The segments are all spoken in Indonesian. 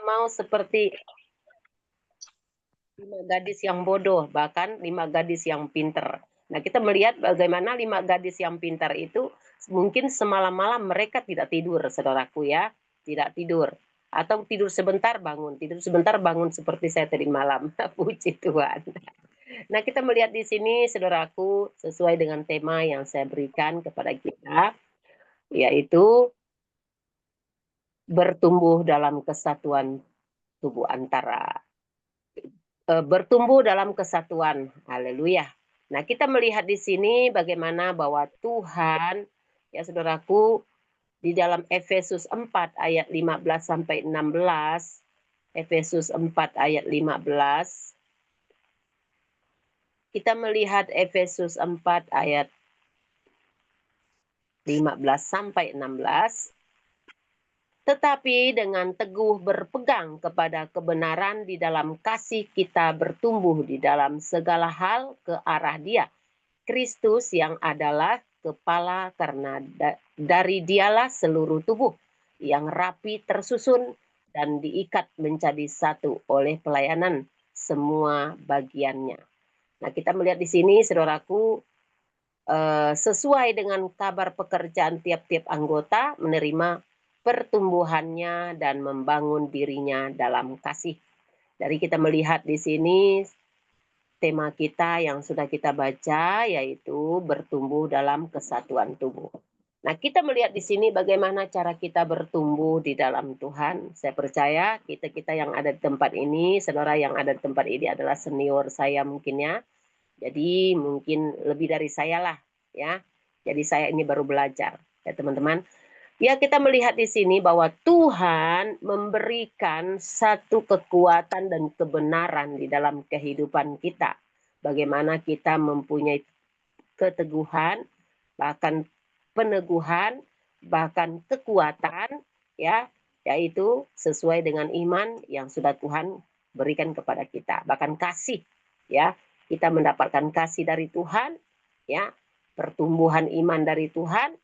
mau seperti 5 gadis yang bodoh, bahkan 5 gadis yang pinter. Nah, kita melihat bagaimana 5 gadis yang pintar itu mungkin semalam-malam mereka tidak tidur, saudaraku ya, tidak tidur. Atau tidur sebentar bangun seperti saya tadi malam. Puji Tuhan. Nah, kita melihat di sini, saudaraku, sesuai dengan tema yang saya berikan kepada kita, yaitu bertumbuh dalam kesatuan tubuh antara bertumbuh dalam kesatuan. Haleluya. Nah, kita melihat di sini bagaimana bahwa Tuhan, ya saudaraku, di dalam Efesus 4 ayat 15 sampai 16, Efesus 4 ayat 15, kita melihat Efesus 4 ayat 15 sampai 16, tetapi dengan teguh berpegang kepada kebenaran di dalam kasih kita bertumbuh di dalam segala hal ke arah Dia, Kristus yang adalah kepala, karena dari Dialah seluruh tubuh yang rapi tersusun dan diikat menjadi satu oleh pelayanan semua bagiannya. Nah, kita melihat di sini, saudaraku, sesuai dengan kabar pekerjaan tiap-tiap anggota menerima pertumbuhannya dan membangun dirinya dalam kasih. Dari kita melihat di sini tema kita yang sudah kita baca, yaitu bertumbuh dalam kesatuan tubuh. Nah, kita melihat di sini bagaimana cara kita bertumbuh di dalam Tuhan. Saya percaya kita-kita yang ada di tempat ini, saudara yang ada di tempat ini adalah senior saya mungkin ya. Jadi mungkin lebih dari saya lah ya. Jadi saya ini baru belajar ya teman-teman. Ya, kita melihat di sini bahwa Tuhan memberikan satu kekuatan dan kebenaran di dalam kehidupan kita. Bagaimana kita mempunyai keteguhan, bahkan peneguhan, bahkan kekuatan, ya, yaitu sesuai dengan iman yang sudah Tuhan berikan kepada kita. Bahkan kasih, ya, kita mendapatkan kasih dari Tuhan, ya, pertumbuhan iman dari Tuhan,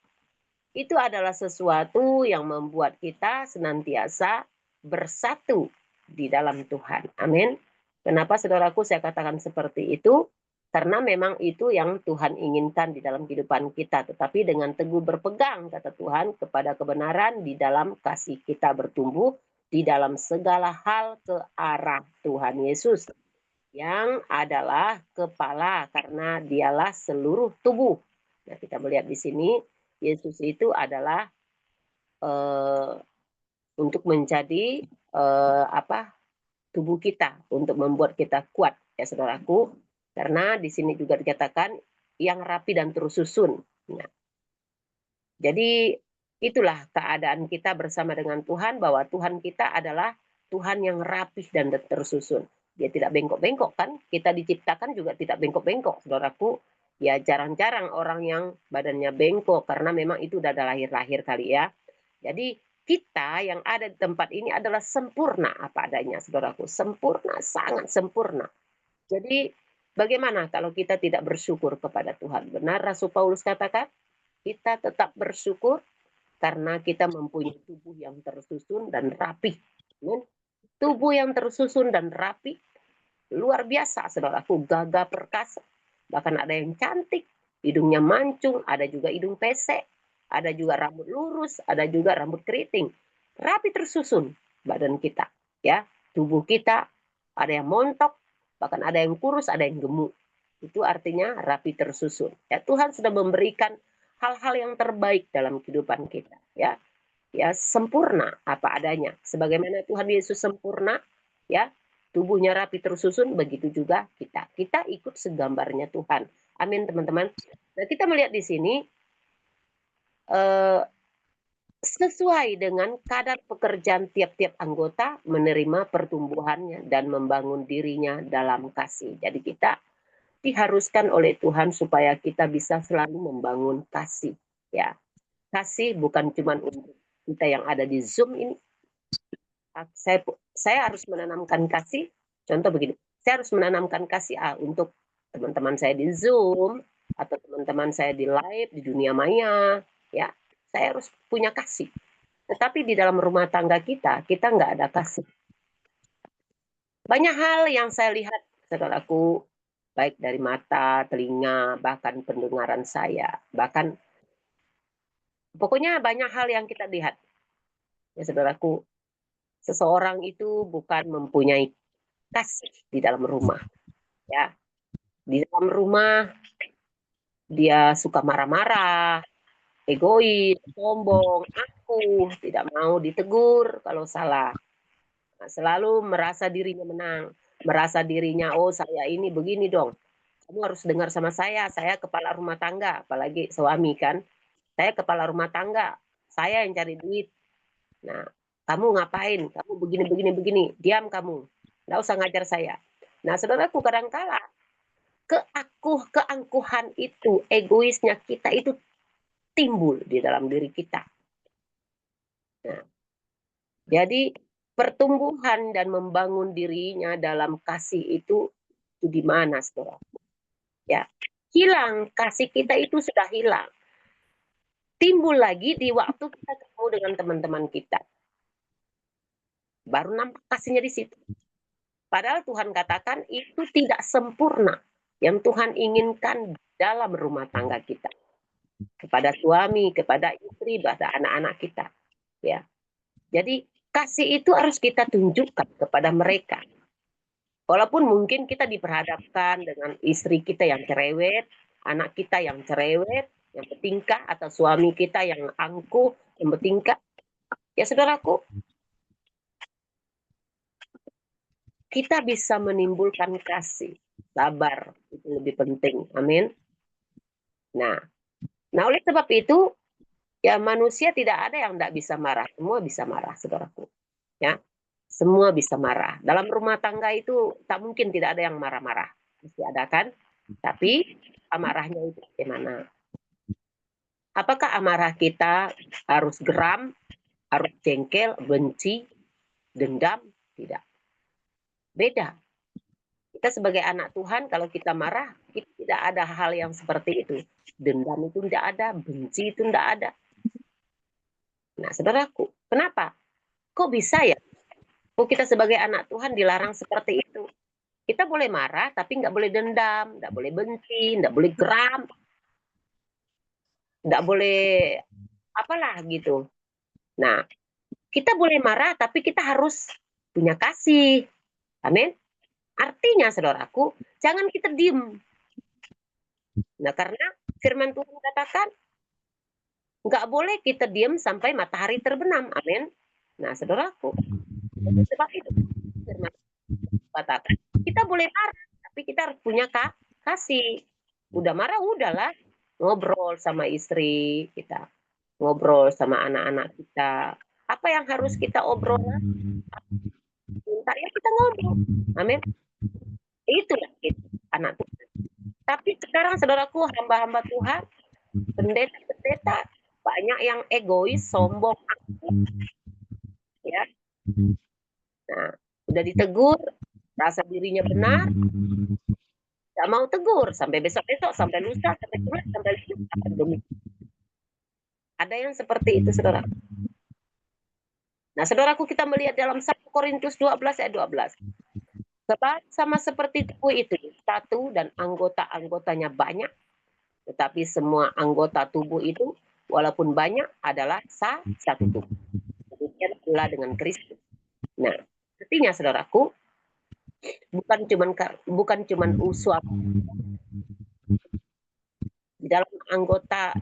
itu adalah sesuatu yang membuat kita senantiasa bersatu di dalam Tuhan. Amin. Kenapa saudaraku saya katakan seperti itu? Karena memang itu yang Tuhan inginkan di dalam kehidupan kita. Tetapi dengan teguh berpegang, kata Tuhan, kepada kebenaran di dalam kasih kita bertumbuh di dalam segala hal ke arah Tuhan Yesus, yang adalah kepala, karena dialah seluruh tubuh. Nah, kita melihat di sini Yesus itu adalah untuk menjadi tubuh kita, untuk membuat kita kuat ya saudaraku, karena di sini juga dikatakan yang rapi dan tersusun. Nah, jadi itulah keadaan kita bersama dengan Tuhan, bahwa Tuhan kita adalah Tuhan yang rapih dan tersusun. Dia tidak bengkok-bengkok kan? Kita diciptakan juga tidak bengkok-bengkok, saudaraku. Ya jarang-jarang orang yang badannya bengkok, karena memang itu udah ada lahir-lahir kali ya. Jadi kita yang ada di tempat ini adalah sempurna apa adanya, saudaraku. Sempurna, sangat sempurna. Jadi bagaimana kalau kita tidak bersyukur kepada Tuhan? Benar Rasul Paulus katakan, kita tetap bersyukur karena kita mempunyai tubuh yang tersusun dan rapi. Tubuh yang tersusun dan rapi, luar biasa, saudaraku, gagah perkasa. Bahkan ada yang cantik, hidungnya mancung, ada juga hidung pesek, ada juga rambut lurus, ada juga rambut keriting. Rapi tersusun badan kita, ya. Tubuh kita ada yang montok, bahkan ada yang kurus, ada yang gemuk. Itu artinya rapi tersusun. Ya, Tuhan sudah memberikan hal-hal yang terbaik dalam kehidupan kita, ya. Ya, sempurna apa adanya. Sebagaimana Tuhan Yesus sempurna, ya, tubuhnya rapi tersusun, begitu juga kita. Kita ikut segambarnya Tuhan. Amin, teman-teman. Nah, kita melihat di sini sesuai dengan kadar pekerjaan tiap-tiap anggota menerima pertumbuhannya dan membangun dirinya dalam kasih. Jadi kita diharuskan oleh Tuhan supaya kita bisa selalu membangun kasih, ya. Kasih bukan cuma untuk kita yang ada di Zoom ini. Saya harus menanamkan kasih. Contoh begini, saya harus menanamkan kasih untuk teman-teman saya di Zoom atau teman-teman saya di live di dunia maya, ya. Saya harus punya kasih. Tetapi di dalam rumah tangga kita nggak ada kasih. Banyak hal yang saya lihat, saudaraku, baik dari mata, telinga, bahkan pendengaran saya, bahkan pokoknya banyak hal yang kita lihat, ya saudaraku. Seseorang itu bukan mempunyai kasih di dalam rumah, ya. Di dalam rumah dia suka marah-marah, egois, sombong, aku tidak mau ditegur kalau salah. Nah, selalu merasa dirinya menang, merasa dirinya, oh saya ini begini dong. Kamu harus dengar sama saya kepala rumah tangga, apalagi suami kan. Saya kepala rumah tangga, saya yang cari duit. Nah, kamu ngapain? Kamu begini, begini, begini. Diam kamu. Nggak usah ngajar saya. Nah, saudaraku, kadangkala keangkuhan itu, egoisnya kita itu timbul di dalam diri kita. Nah, jadi pertumbuhan dan membangun dirinya dalam kasih itu di mana, saudara? Ya, hilang kasih kita itu sudah hilang. Timbul lagi di waktu kita ketemu dengan teman-teman kita. Baru nampak kasihnya di situ. Padahal Tuhan katakan itu tidak sempurna yang Tuhan inginkan dalam rumah tangga kita. Kepada suami, kepada istri, kepada anak-anak kita. Ya. Jadi kasih itu harus kita tunjukkan kepada mereka. Walaupun mungkin kita diperhadapkan dengan istri kita yang cerewet, anak kita yang cerewet, yang bertingkah, atau suami kita yang angkuh, yang bertingkah. Ya saudaraku, kita bisa menimbulkan kasih. Sabar, itu lebih penting. Amin. Nah, oleh sebab itu, ya manusia tidak ada yang tidak bisa marah. Semua bisa marah, saudaraku. Ya, semua bisa marah. Dalam rumah tangga itu tak mungkin tidak ada yang marah-marah. Pasti ada kan? Tapi amarahnya itu bagaimana? Apakah amarah kita harus geram, harus jengkel, benci, dendam? Tidak. Beda. Kita sebagai anak Tuhan, kalau kita marah, kita tidak ada hal yang seperti itu. Dendam itu tidak ada, benci itu tidak ada. Nah, saudaraku, kenapa? Kok bisa ya? Kok kita sebagai anak Tuhan dilarang seperti itu? Kita boleh marah, tapi nggak boleh dendam, nggak boleh benci, nggak boleh geram, nggak boleh apalah gitu. Nah, kita boleh marah, tapi kita harus punya kasih. Amin. Artinya, saudaraku, jangan kita diem. Nah, karena firman Tuhan katakan, nggak boleh kita diem sampai matahari terbenam. Amin. Nah, saudaraku, sebab itu firman katakan, kita boleh marah, tapi kita harus punya kasih. Udah marah, udahlah. Ngobrol sama istri kita. Ngobrol sama anak-anak kita. Apa yang harus kita obrol? Minta ya kita ngobrol. Amin. Itulah itu, anak Tuhan. Tapi sekarang saudaraku, hamba-hamba Tuhan, pendeta-pendeta, banyak yang egois, sombong, ya. Nah, udah ditegur, rasa dirinya benar, nggak mau tegur sampai besok-besok, sampai lusa, sampai Jumat, sampai demi. Ada yang seperti itu, saudara. Nah, saudaraku, kita melihat dalam 1 Korintus 12 ayat 12. Sebab sama seperti tubuh itu, satu dan anggota-anggotanya banyak, tetapi semua anggota tubuh itu, walaupun banyak, adalah satu tubuh. Demikian pula dengan Kristus. Nah, artinya saudaraku, bukan cuman suami di dalam anggota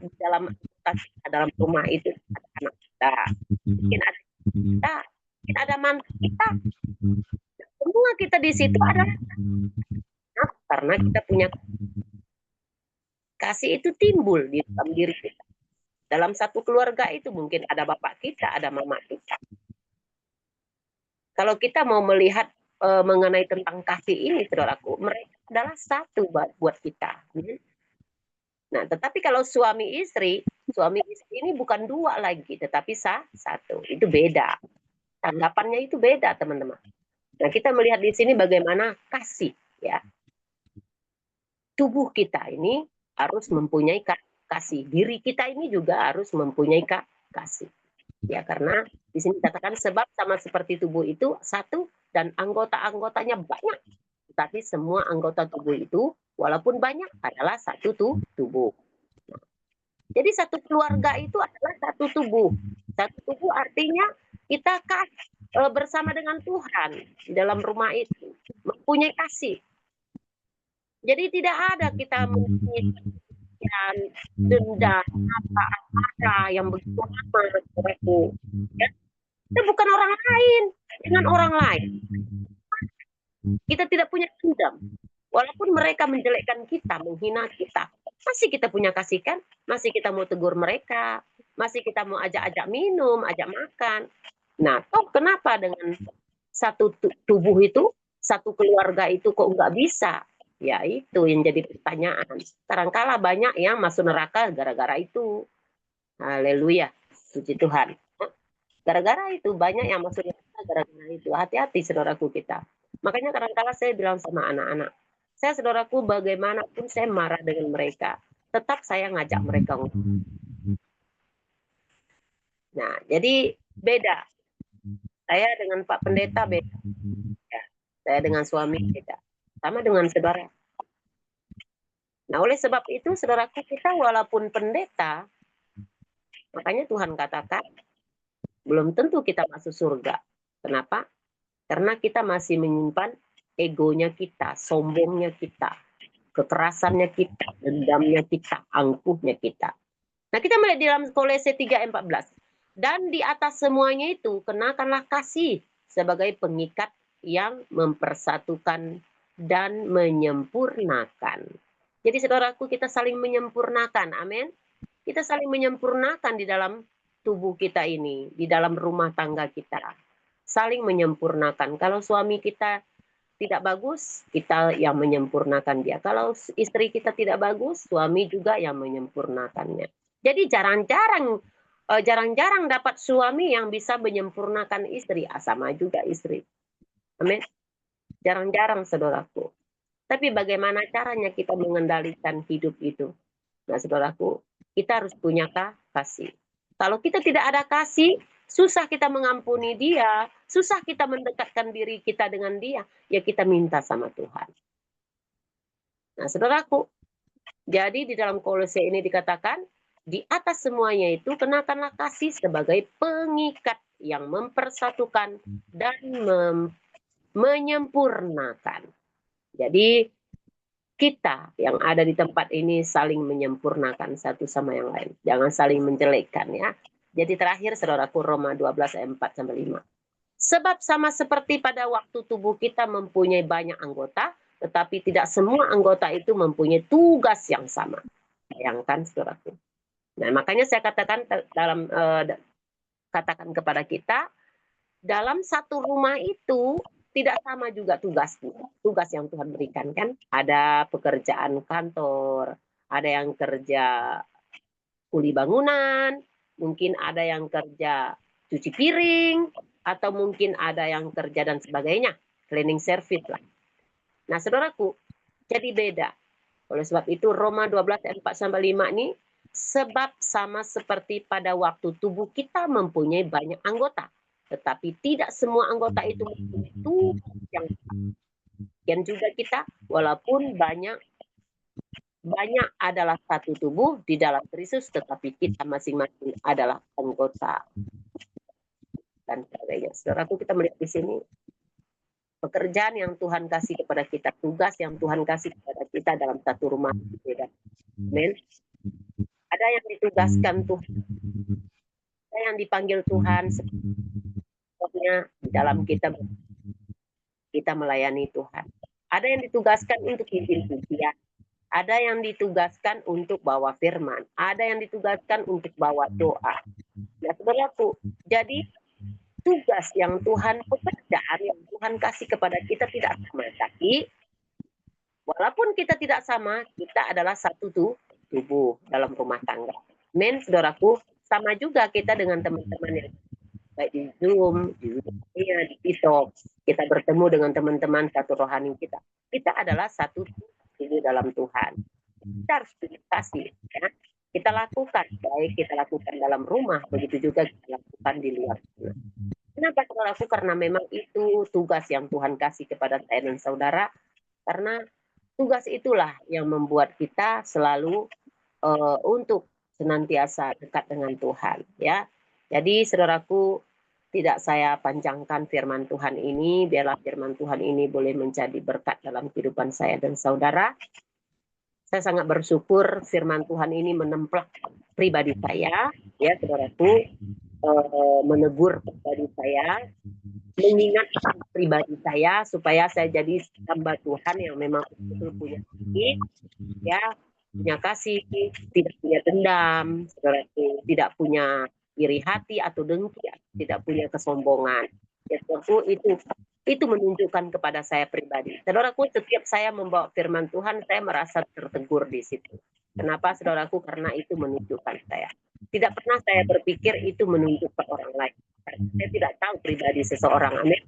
dalam rumah itu ada anak kita, mungkin ada kita, mungkin ada mantu kita. Semua kita di situ adalah karena kita punya kasih itu timbul di dalam diri kita. Dalam satu keluarga itu mungkin ada bapak kita, ada mama kita. Kalau kita mau melihat mengenai tentang kasih ini, saudaraku, mereka adalah satu buat kita. Nah, tetapi kalau suami istri ini bukan dua lagi, tetapi satu. Itu beda. Tanggapannya itu beda, teman-teman. Nah, kita melihat di sini bagaimana kasih, ya. Tubuh kita ini harus mempunyai kasih. Diri kita ini juga harus mempunyai kasih. Ya, karena di sini katakan sebab sama seperti tubuh itu satu dan anggota-anggotanya banyak. Tapi semua anggota tubuh itu, walaupun banyak, adalah satu tubuh. Jadi satu keluarga itu adalah satu tubuh. Satu tubuh artinya kita bersama dengan Tuhan di dalam rumah itu, mempunyai kasih. Jadi tidak ada kita mempunyai dendam, marah yang begitu lama, saudaraku. Ya, kita bukan orang lain dengan orang lain. Kita tidak punya dendam. Walaupun mereka menjelekkan kita, menghina kita, masih kita punya kasih kan? Masih kita mau tegur mereka, masih kita mau ajak-ajak minum, ajak makan. Nah, toh kenapa dengan satu tubuh itu, satu keluarga itu kok nggak bisa? Ya itu yang jadi pertanyaan. Kadangkala banyak yang masuk neraka gara-gara itu. Haleluya, puji Tuhan. Gara-gara itu banyak yang masuk neraka gara-gara itu. Hati-hati saudaraku kita. Makanya kadang-kala saya bilang sama anak-anak, saya saudaraku bagaimanapun saya marah dengan mereka, tetap saya ngajak mereka. Nah, jadi beda. Saya dengan Pak Pendeta beda. Ya, saya dengan suami beda. Sama dengan saudara. Nah, oleh sebab itu saudaraku kita walaupun pendeta, makanya Tuhan katakan belum tentu kita masuk surga. Kenapa? Karena kita masih menyimpan egonya kita, sombongnya kita, kekerasannya kita, dendamnya kita, angkuhnya kita. Nah, kita melihat di dalam Kolose 3:14. Dan di atas semuanya itu, kenakanlah kasih sebagai pengikat yang mempersatukan dan menyempurnakan. Jadi saudaraku, kita saling menyempurnakan. Amin. Kita saling menyempurnakan di dalam tubuh kita ini, di dalam rumah tangga kita. Saling menyempurnakan. Kalau suami kita tidak bagus, kita yang menyempurnakan dia. Kalau istri kita tidak bagus, suami juga yang menyempurnakannya. Jadi jarang-jarang dapat suami yang bisa menyempurnakan istri. Sama juga istri. Amin. Jarang-jarang saudaraku. Tapi bagaimana caranya kita mengendalikan hidup itu? Nah saudaraku, kita harus punya kasih. Kalau kita tidak ada kasih, susah kita mengampuni dia, susah kita mendekatkan diri kita dengan dia, ya kita minta sama Tuhan. Nah saudaraku, jadi di dalam Kolose ini dikatakan, di atas semuanya itu kenakanlah kasih sebagai pengikat yang mempersatukan dan menyempurnakan. Jadi kita yang ada di tempat ini saling menyempurnakan satu sama yang lain. Jangan saling menjelekkan ya. Jadi terakhir saudaraku Roma 12:4-5. Sebab sama seperti pada waktu tubuh kita mempunyai banyak anggota, tetapi tidak semua anggota itu mempunyai tugas yang sama. Bayangkan saudaraku. Nah, makanya saya katakan dalam katakan kepada kita, dalam satu rumah itu tidak sama juga tugas yang Tuhan berikan kan. Ada pekerjaan kantor, ada yang kerja kuli bangunan, mungkin ada yang kerja cuci piring, atau mungkin ada yang kerja dan sebagainya, cleaning service lah. Nah saudaraku, jadi beda. Oleh sebab itu Roma 12:4-5 ini, sebab sama seperti pada waktu tubuh kita mempunyai banyak anggota, tetapi tidak semua anggota itu mempunyai tugas yang sama. Dan juga kita, walaupun banyak adalah satu tubuh di dalam Kristus, tetapi kita masing-masing adalah anggota dan sebagainya. Saudaraku, kita melihat di sini pekerjaan yang Tuhan kasih kepada kita, tugas yang Tuhan kasih kepada kita dalam satu rumah berbeda. Amin. Ada yang ditugaskan Tuhan, ada yang dipanggil Tuhan, sebetulnya di dalam kita melayani Tuhan. Ada yang ditugaskan untuk pimpin pujian, ada yang ditugaskan untuk bawa firman, ada yang ditugaskan untuk bawa doa. Nah, saudaraku, jadi tugas yang Tuhan, pekerjaan yang Tuhan kasih kepada kita tidak sama. Tapi walaupun kita tidak sama, kita adalah satu tubuh dalam rumah tangga. Men, saudaraku, sama juga kita dengan teman-teman yang baik di Zoom, di TikTok, kita bertemu dengan teman-teman satu rohani kita. Kita adalah satu tubuh dalam Tuhan. Kita harus kasih, ya. Kita lakukan, baik kita lakukan dalam rumah, begitu juga kita lakukan di luar sana. Kenapa saudaraku? Karena memang itu tugas yang Tuhan kasih kepada saya dan saudara, karena tugas itulah yang membuat kita selalu untuk senantiasa dekat dengan Tuhan, ya. Jadi saudaraku, tidak saya panjangkan firman Tuhan ini, biarlah firman Tuhan ini boleh menjadi berkat dalam kehidupan saya dan saudara. Saya sangat bersyukur firman Tuhan ini menemplak pribadi saya, ya saudaraku, menegur pribadi saya, mengingatkan pribadi saya supaya saya jadi hamba Tuhan yang memang betul punya kasih, ya, punya kasih, tidak punya dendam, saudaraku, tidak punya iri hati atau dengki, tidak punya kesombongan. Ya, saudaraku, itu menunjukkan kepada saya pribadi. Saudaraku, setiap saya membawa firman Tuhan, saya merasa tertegur di situ. Kenapa, saudaraku? Karena itu menunjukkan saya. Tidak pernah saya berpikir itu menunjukkan orang lain. Saya tidak tahu pribadi seseorang. Amin.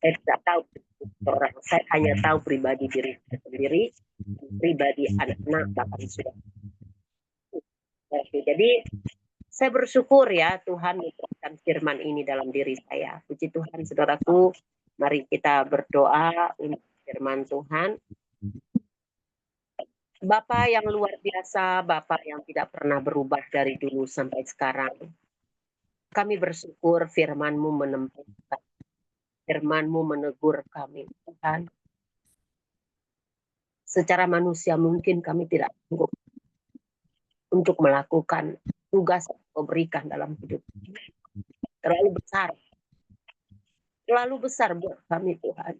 Saya tidak tahu seseorang. Saya hanya tahu pribadi diri saya sendiri, pribadi anak-anak bahkan sudah. Jadi saya bersyukur ya Tuhan memberikan firman ini dalam diri saya. Puji Tuhan, saudaraku. Mari kita berdoa untuk firman Tuhan. Bapa yang luar biasa, Bapa yang tidak pernah berubah dari dulu sampai sekarang. Kami bersyukur firman-Mu menempatkan, firman-Mu menegur kami, Tuhan. Secara manusia mungkin kami tidak sanggup untuk melakukan tugas yang Kau berikan dalam hidup kami. Terlalu besar buat kami, Tuhan.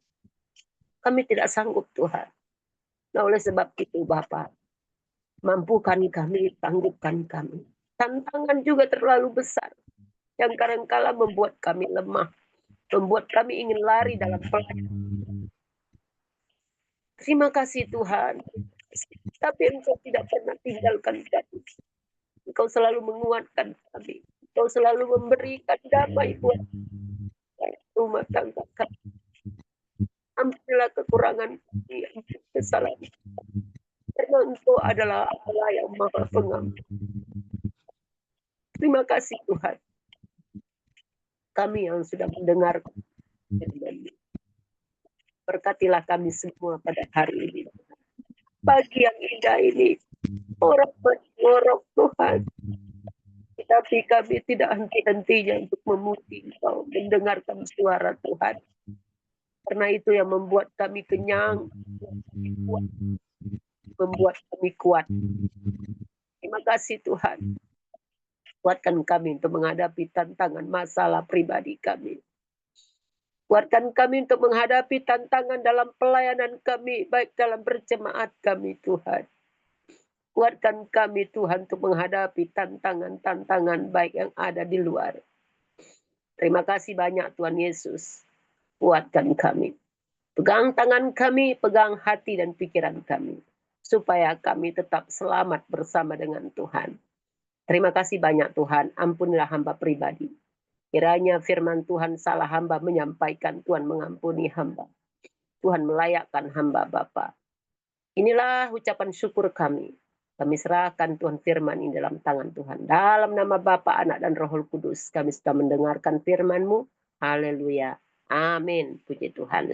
Kami tidak sanggup, Tuhan. Nah, oleh sebab itu, Bapa, mampukan kami, tanggupkan kami. Tantangan juga terlalu besar, yang kadangkala membuat kami lemah, membuat kami ingin lari dalam pelayanan. Terima kasih Tuhan, tapi Engkau tidak pernah tinggalkan kami. Engkau selalu menguatkan kami. Engkau selalu memberikan damai buat rumah tangga kami. Ampunilah kekurangan kami, ampun kesalahan. Karena Engkau adalah Allah yang Maha Pengampun. Terima kasih Tuhan. Kami yang sudah mendengar firman-Mu. Berkatilah kami semua pada hari ini. Pagi yang indah ini, orang berorok Tuhan. Tapi kami tidak henti-hentinya untuk memuji Engkau, mendengarkan suara Tuhan. Karena itu yang membuat kami kenyang, membuat kami kuat. Terima kasih Tuhan. Kuatkan kami untuk menghadapi tantangan masalah pribadi kami. Kuatkan kami untuk menghadapi tantangan dalam pelayanan kami, baik dalam berjemaat kami Tuhan. Kuatkan kami Tuhan untuk menghadapi tantangan-tantangan baik yang ada di luar. Terima kasih banyak Tuhan Yesus. Kuatkan kami. Pegang tangan kami, pegang hati dan pikiran kami. Supaya kami tetap selamat bersama dengan Tuhan. Terima kasih banyak Tuhan. Ampunilah hamba pribadi. Kiranya firman Tuhan salah hamba menyampaikan, Tuhan mengampuni hamba. Tuhan melayakkan hamba Bapa. Inilah ucapan syukur kami. Kami serahkan Tuhan firman ini dalam tangan Tuhan. Dalam nama Bapa, Anak, dan Roh Kudus, kami sudah mendengarkan firman-Mu. Haleluya. Amin. Puji Tuhan.